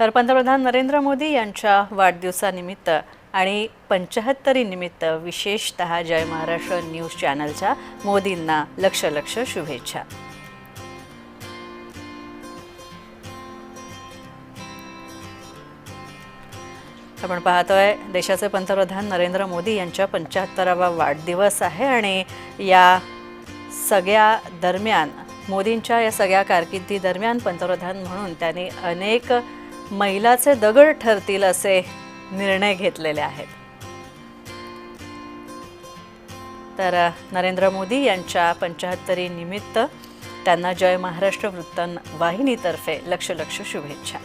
तर पंतप्रधान नरेंद्र मोदी यांच्या वाढदिवसानिमित्त आणि 75 निमित्त विशेषतः जय महाराष्ट्र न्यूज चॅनलच्या मोदींना लक्ष शुभेच्छा। आपण पाहतोय देशाचे पंतप्रधान नरेंद्र मोदी यांच्या 75वा वाढदिवस आहे आणि या सगळ्या दरम्यान मोदींच्या या सगळ्या कारकिर्दी दरम्यान पंतप्रधान म्हणून त्यांनी अनेक मैलाचे दगड ठरतील असे निर्णय घेतलेले आहेत। तर नरेंद्र मोदी यांच्या 75 निमित्त त्यांना जय महाराष्ट्र वृत्तवाहिनीतर्फे लक्ष शुभेच्छा।